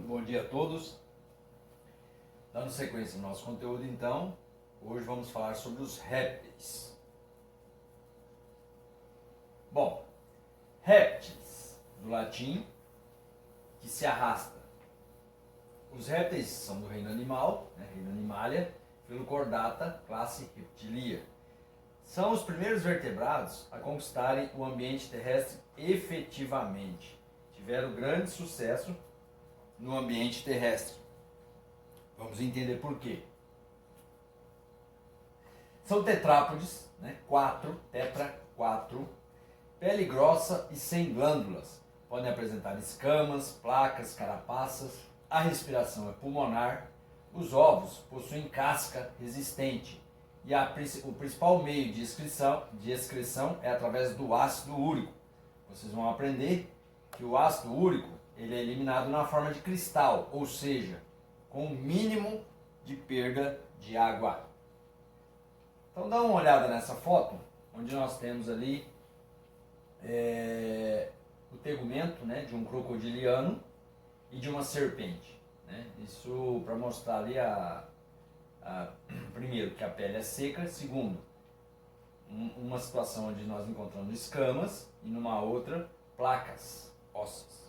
Bom dia a todos. Dando sequência no nosso conteúdo, então, hoje vamos falar sobre os répteis. Bom, répteis, do latim, que se arrasta. Os répteis são do reino animal, reino Animalia, Filochordata, classe Reptilia. São os primeiros vertebrados a conquistarem o ambiente terrestre efetivamente. Tiveram grande sucesso no ambiente terrestre. Vamos entender por quê. São tetrápodes, 4, pele grossa e sem glândulas. Podem apresentar escamas, placas, carapaças. A respiração é pulmonar. Os ovos possuem casca resistente. E o principal meio de excreção é através do ácido úrico. Vocês vão aprender que o ácido úrico ele é eliminado na forma de cristal, ou seja, com o mínimo de perda de água. Então dá uma olhada nessa foto, onde nós temos ali o tegumento de um crocodiliano e de uma serpente. Isso para mostrar ali primeiro, que a pele é seca. Segundo, uma situação onde nós encontramos escamas e numa outra, placas ósseas.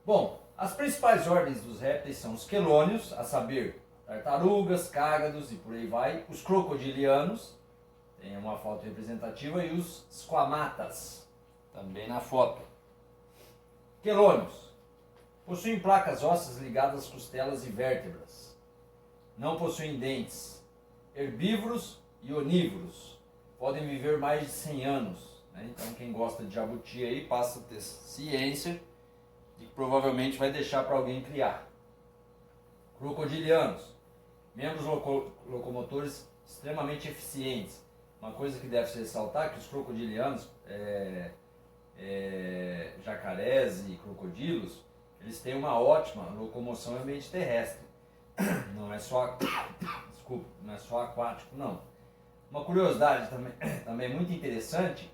Bom, as principais ordens dos répteis são os quelônios, a saber, tartarugas, cágados e por aí vai. Os crocodilianos, tem uma foto representativa, e os squamatas, também na foto. Quelônios possuem placas ósseas ligadas às costelas e vértebras. Não possuem dentes. Herbívoros e onívoros. Podem viver mais de 100 anos. Então quem gosta de jabuti aí passa a ter ciência de que provavelmente vai deixar para alguém criar. Crocodilianos. Membros locomotores extremamente eficientes. Uma coisa que deve se ressaltar é que os crocodilianos, jacarés e crocodilos, eles têm uma ótima locomoção em ambiente terrestre. Não é só aquático, não. Uma curiosidade também muito interessante,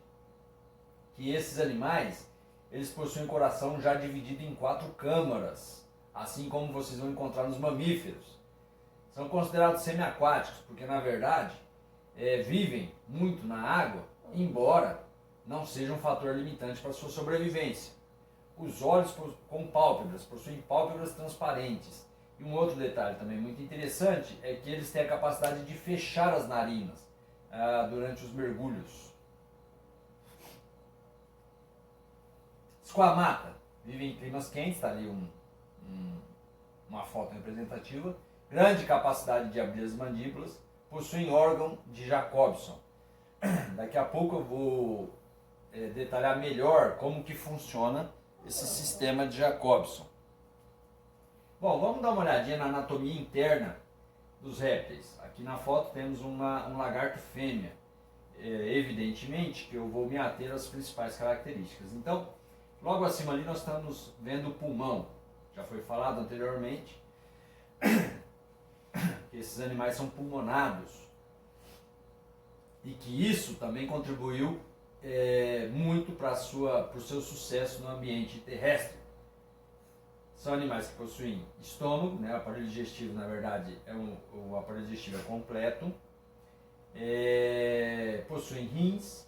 que esses animais, eles possuem coração já dividido em 4 câmaras, assim como vocês vão encontrar nos mamíferos. São considerados semiaquáticos, porque na verdade vivem muito na água, embora não seja um fator limitante para a sua sobrevivência. Os olhos com pálpebras, possuem pálpebras transparentes. E um outro detalhe também muito interessante é que eles têm a capacidade de fechar as narinas durante os mergulhos. Squamata vive em climas quentes, está ali uma foto representativa. Grande capacidade de abrir as mandíbulas, possuem órgão de Jacobson. Daqui a pouco eu vou detalhar melhor como que funciona esse sistema de Jacobson. Bom, vamos dar uma olhadinha na anatomia interna dos répteis. Aqui na foto temos um lagarto fêmea. Evidentemente que eu vou me ater às principais características. Então, logo acima ali nós estamos vendo o pulmão. Já foi falado anteriormente que esses animais são pulmonados. E que isso também contribuiu muito para o seu sucesso no ambiente terrestre. São animais que possuem estômago, o aparelho digestivo, na verdade, o aparelho digestivo é completo. Possuem rins,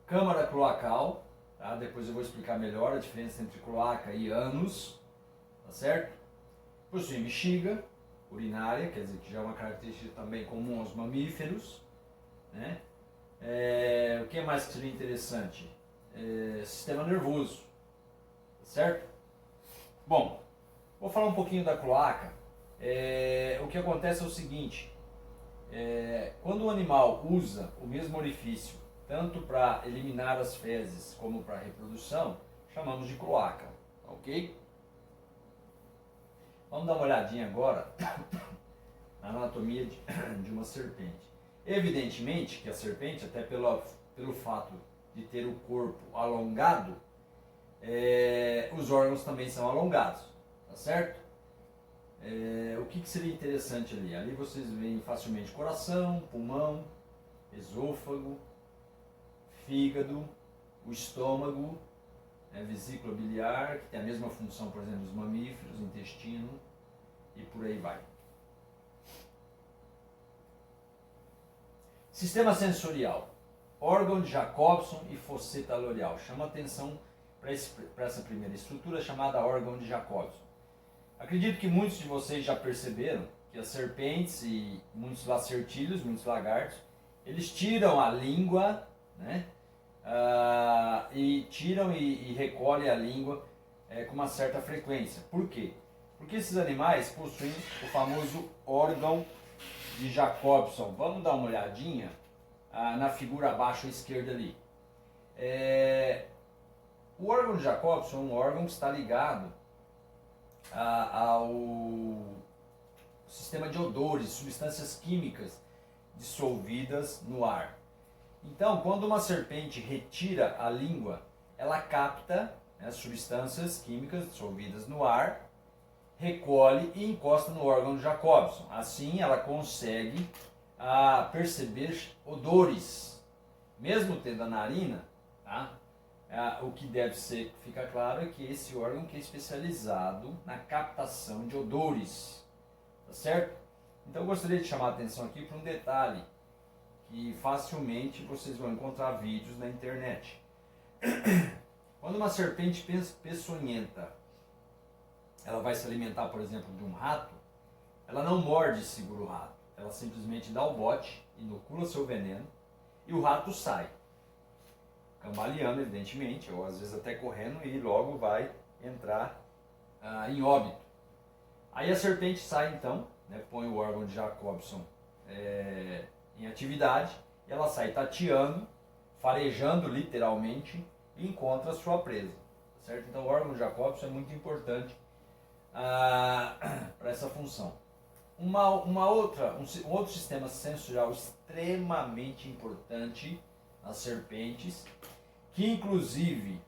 câmara cloacal, tá? Depois eu vou explicar melhor a diferença entre cloaca e ânus, tá certo? Possuem bexiga urinária, quer dizer que já é uma característica também comum aos mamíferos. O que mais que seria interessante? Sistema nervoso. Certo? Bom, vou falar um pouquinho da cloaca. O que acontece é o seguinte, quando o animal usa o mesmo orifício, tanto para eliminar as fezes como para a reprodução, chamamos de cloaca, ok? Vamos dar uma olhadinha agora na anatomia de uma serpente. Evidentemente que a serpente, até pelo fato de ter o corpo alongado, os órgãos também são alongados, tá certo? O que seria interessante ali? Ali vocês veem facilmente coração, pulmão, esôfago, fígado, o estômago, vesícula biliar, que tem a mesma função, por exemplo, dos mamíferos, intestino e por aí vai. Sistema sensorial. Órgão de Jacobson e fosseta loreal. Chama atenção para essa primeira estrutura chamada órgão de Jacobson. Acredito que muitos de vocês já perceberam que as serpentes e muitos lacertílios, muitos lagartos, eles tiram a língua, né? E tiram e recolhem a língua com uma certa frequência. Por quê? Porque esses animais possuem o famoso órgão de Jacobson. Vamos dar uma olhadinha na figura abaixo à esquerda ali. O órgão de Jacobson é um órgão que está ligado ao sistema de odores, substâncias químicas dissolvidas no ar. Então, quando uma serpente retira a língua, ela capta as substâncias químicas dissolvidas no ar, recolhe e encosta no órgão de Jacobson. Assim, ela consegue perceber odores, mesmo tendo a narina, tá? O que deve ser, fica claro, é que esse órgão que é especializado na captação de odores, tá certo? Então, eu gostaria de chamar a atenção aqui para um detalhe que facilmente vocês vão encontrar vídeos na internet. Quando uma serpente peçonhenta ela vai se alimentar, por exemplo, de um rato, ela não morde e segura o rato. Ela simplesmente dá o bote, inocula seu veneno e o rato sai. Cambaleando, evidentemente, ou às vezes até correndo, e logo vai entrar em óbito. Aí a serpente sai então, né, põe o órgão de Jacobson em atividade, e ela sai tateando, farejando literalmente, e encontra a sua presa. Certo? Então o órgão de Jacobson é muito importante para essa função. Um outro sistema sensorial extremamente importante nas serpentes, que inclusive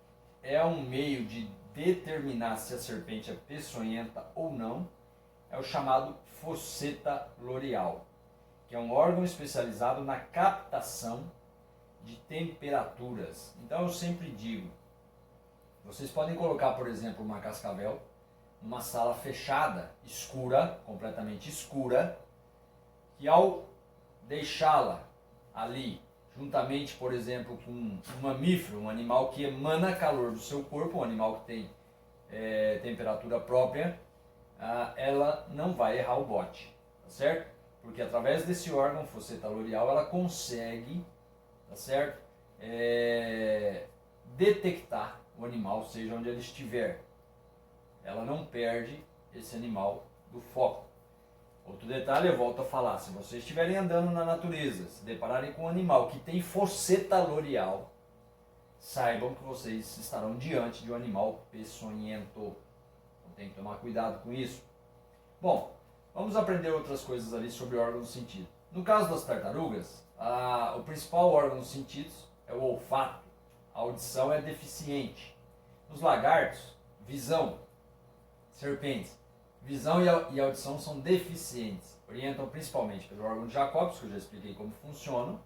é um meio de determinar se a serpente é peçonhenta ou não, é o chamado fosseta loreal, que é um órgão especializado na captação de temperaturas. Então eu sempre digo, vocês podem colocar, por exemplo, uma cascavel numa sala fechada, escura, completamente escura, que ao deixá-la ali, juntamente, por exemplo, com um mamífero, um animal que emana calor do seu corpo, um animal que tem temperatura própria, ela não vai errar o bote, tá certo? Porque através desse órgão fosseta loreal ela consegue, tá certo? Detectar o animal, seja onde ele estiver. Ela não perde esse animal do foco. Outro detalhe, eu volto a falar, se vocês estiverem andando na natureza, se depararem com um animal que tem fosseta loreal, saibam que vocês estarão diante de um animal peçonhento. Então tem que tomar cuidado com isso. Bom, vamos aprender outras coisas ali sobre o órgão do sentido. No caso das tartarugas, o principal órgão dos sentidos é o olfato. A audição é deficiente. Nos lagartos, visão. Serpentes, visão e audição são deficientes. Orientam principalmente pelo órgão de Jacobson, que eu já expliquei como funciona,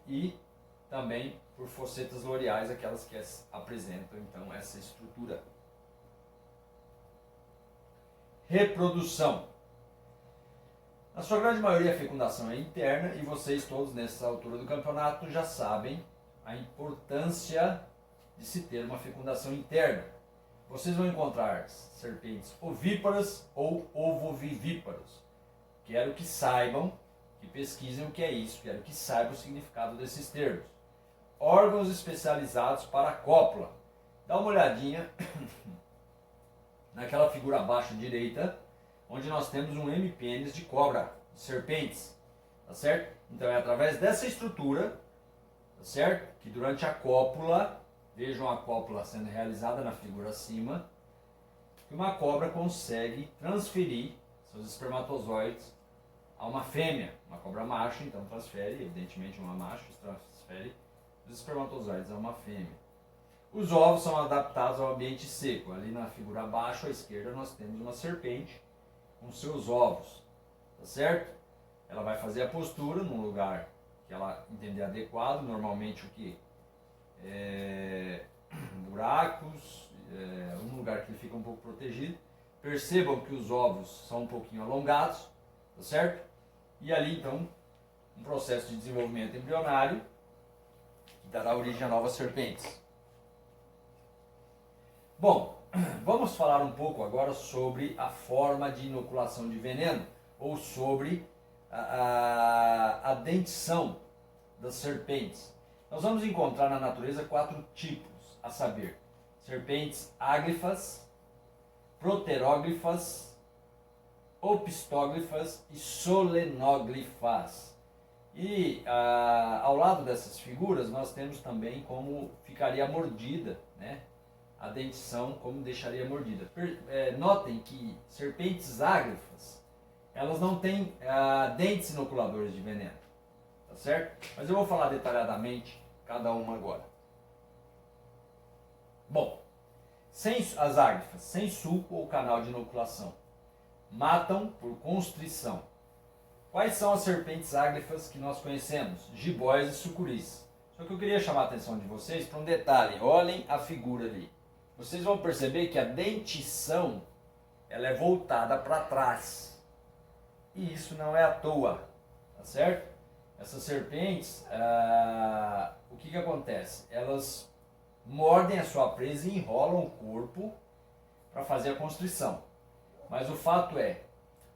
e também por fossetas loreais, aquelas que apresentam então essa estrutura. Reprodução. Na sua grande maioria a fecundação é interna e vocês todos nessa altura do campeonato já sabem a importância de se ter uma fecundação interna. Vocês vão encontrar serpentes ovíparas ou ovovivíparos. Quero que saibam, que pesquisem o que é isso, quero que saibam o significado desses termos. Órgãos especializados para a cópula. Dá uma olhadinha naquela figura abaixo direita, onde nós temos um hemipênis de cobra, de serpentes, tá certo? Então é através dessa estrutura, tá certo? Que durante a cópula, vejam a cópula sendo realizada na figura acima, que uma cobra consegue transferir seus espermatozoides a uma fêmea. Uma cobra macho, então transfere, evidentemente uma macho transfere os espermatozoides a uma fêmea. Os ovos são adaptados ao ambiente seco. Ali na figura abaixo à esquerda nós temos uma serpente com seus ovos, tá certo? Ela vai fazer a postura num lugar que ela entender adequado, normalmente o que? buracos, um lugar que ele fica um pouco protegido. Percebam que os ovos são um pouquinho alongados, tá certo? E ali então um processo de desenvolvimento embrionário que dará origem a novas serpentes. Bom, vamos falar um pouco agora sobre a forma de inoculação de veneno ou sobre a dentição das serpentes. Nós vamos encontrar na natureza 4 tipos, a saber, serpentes ágrifas, proteróglifas, opistóglifas e solenóglifas. E ao lado dessas figuras nós temos também como ficaria a mordida, né? A dentição, como deixaria a mordida. Notem que serpentes ágrifas, elas não têm dentes inoculadores de veneno, tá certo? Mas eu vou falar detalhadamente cada uma agora. Bom, as ágrifas, sem sulco ou canal de inoculação, matam por constrição. Quais são as serpentes ágrifas que nós conhecemos? Jiboias e sucuris. Só que eu queria chamar a atenção de vocês para um detalhe. Olhem a figura ali. Vocês vão perceber que a dentição ela é voltada para trás. E isso não é à toa, tá certo? Essas serpentes, o que acontece? Elas mordem a sua presa e enrolam o corpo para fazer a constrição. Mas o fato é,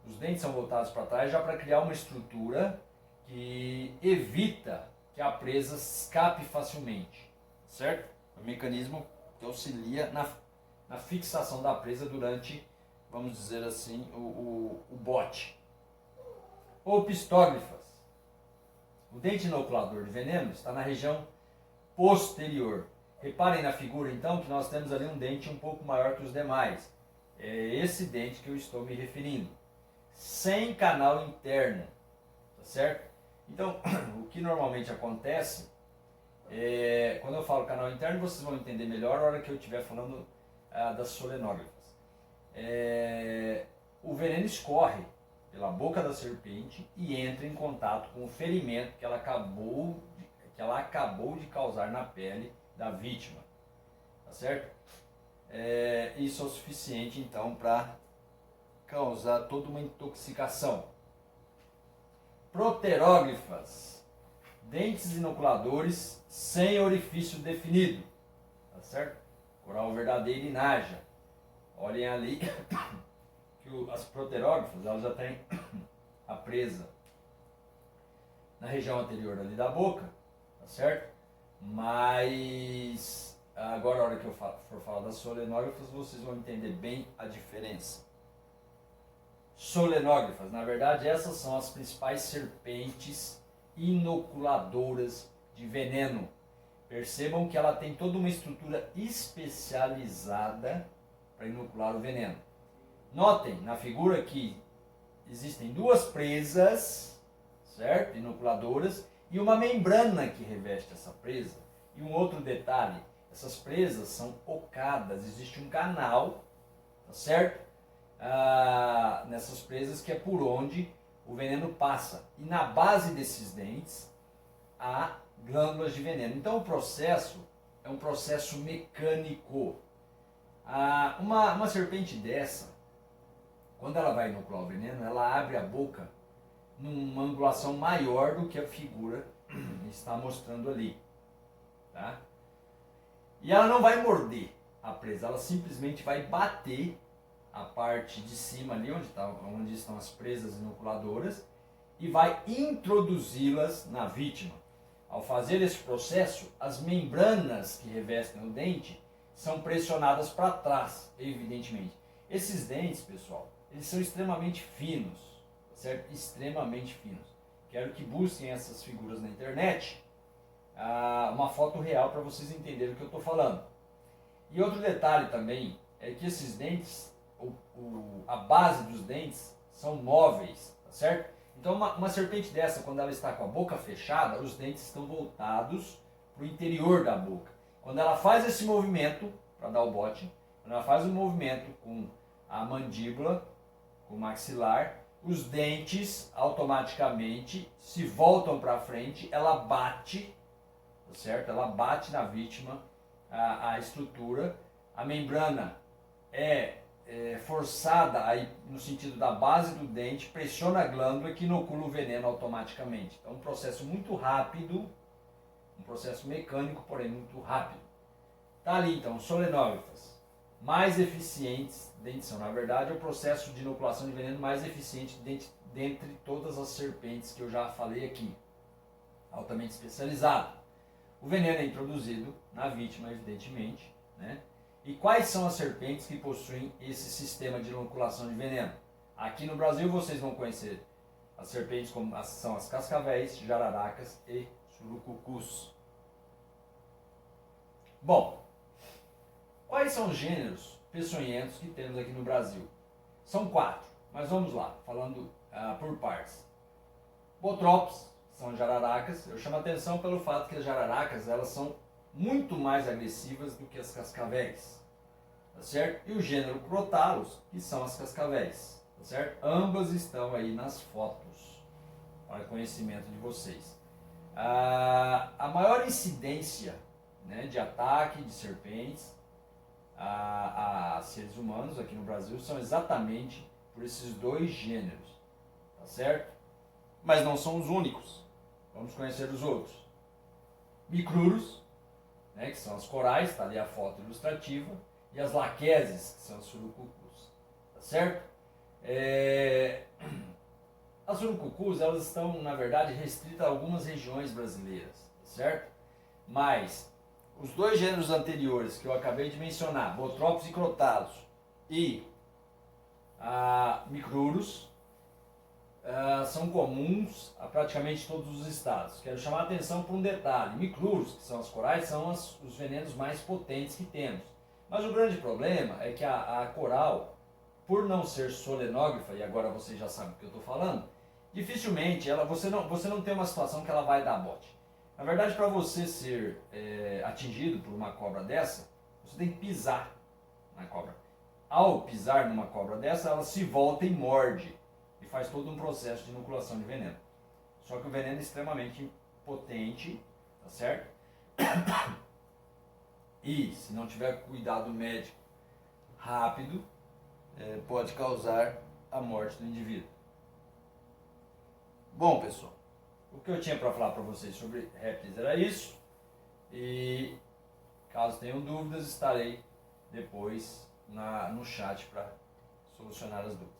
os dentes são voltados para trás já para criar uma estrutura que evita que a presa escape facilmente, certo? É um mecanismo que auxilia na fixação da presa durante, vamos dizer assim, o bote. Opistóglifas. O dente inoculador de veneno está na região posterior. Reparem na figura então que nós temos ali um dente um pouco maior que os demais. É esse dente que eu estou me referindo. Sem canal interno, tá certo? Então, o que normalmente acontece, quando eu falo canal interno, vocês vão entender melhor na hora que eu estiver falando das solenógrafas. O veneno escorre pela boca da serpente e entra em contato com o ferimento que ela acabou de causar na pele da vítima, tá certo? Isso é o suficiente então para causar toda uma intoxicação. Proteróglifas, dentes inoculadores sem orifício definido, tá certo? Coral verdadeiro e naja. Olhem ali que as proteróglifas elas já têm a presa na região anterior ali da boca, tá certo? Mas agora, na hora que eu for falar das solenógrafas, vocês vão entender bem a diferença. Solenógrafas, na verdade, essas são as principais serpentes inoculadoras de veneno. Percebam que ela tem toda uma estrutura especializada para inocular o veneno. Notem na figura que existem 2 presas, certo? Inoculadoras, e uma membrana que reveste essa presa. E um outro detalhe, essas presas são ocadas, existe um canal, tá certo? Nessas presas que é por onde o veneno passa. E na base desses dentes há glândulas de veneno. Então o processo é um processo mecânico. Uma serpente dessa, quando ela vai inocular o veneno, ela abre a boca numa angulação maior do que a figura está mostrando ali, tá? E ela não vai morder a presa, ela simplesmente vai bater a parte de cima ali, onde estão as presas inoculadoras, e vai introduzi-las na vítima. Ao fazer esse processo, as membranas que revestem o dente são pressionadas para trás, evidentemente. Esses dentes, pessoal, eles são extremamente finos, certo? Extremamente finos. Quero que busquem essas figuras na internet, uma foto real para vocês entenderem o que eu estou falando. E outro detalhe também é que esses dentes, a base dos dentes são móveis, tá certo? Então uma serpente dessa, quando ela está com a boca fechada, os dentes estão voltados para o interior da boca. Quando ela faz esse movimento, para dar o bote, quando ela faz o movimento com a mandíbula, com o maxilar, os dentes automaticamente se voltam para frente, ela bate, tá certo? Ela bate na vítima, a estrutura, a membrana é forçada aí no sentido da base do dente, pressiona a glândula que inocula o veneno automaticamente. Então, um processo muito rápido, um processo mecânico, porém muito rápido. Tá ali então, solenógrafas mais eficientes, dentição. Na verdade, é o processo de inoculação de veneno mais eficiente dentre todas as serpentes que eu já falei aqui, altamente especializado. O veneno é introduzido na vítima, evidentemente, né? E quais são as serpentes que possuem esse sistema de inoculação de veneno? Aqui no Brasil vocês vão conhecer as serpentes como são as cascavéis, jararacas e surucucus. Bom, quais são os gêneros peçonhentos que temos aqui no Brasil? São 4, mas vamos lá, falando por partes. Botrops são jararacas. Eu chamo a atenção pelo fato que as jararacas elas são muito mais agressivas do que as cascavéis, tá certo? E o gênero Crotalus, que são as cascavéis, tá certo? Ambas estão aí nas fotos, para conhecimento de vocês. A maior incidência, né, de ataque de serpentes a seres humanos aqui no Brasil são exatamente por esses 2 gêneros, tá certo? Mas não são os únicos. Vamos conhecer os outros. Micruros, né, que são as corais, está ali a foto ilustrativa, e as laqueses, que são as surucucus, tá certo? As surucucus, elas estão, na verdade, restritas a algumas regiões brasileiras, tá certo? Mas os 2 gêneros anteriores que eu acabei de mencionar, Botrops e Crotalus, e Micruros, são comuns a praticamente todos os estados. Quero chamar a atenção para um detalhe. Micruros, que são as corais, são os venenos mais potentes que temos. Mas o grande problema é que a coral, por não ser solenógrafa, e agora vocês já sabem o que eu estou falando, dificilmente você não tem uma situação que ela vai dar bote. Na verdade, para você ser atingido por uma cobra dessa, você tem que pisar na cobra. Ao pisar numa cobra dessa, ela se volta e morde. E faz todo um processo de inoculação de veneno. Só que o veneno é extremamente potente, tá certo? E se não tiver cuidado médico rápido, pode causar a morte do indivíduo. Bom, pessoal, o que eu tinha para falar para vocês sobre répteis era isso. E caso tenham dúvidas, estarei depois no chat para solucionar as dúvidas.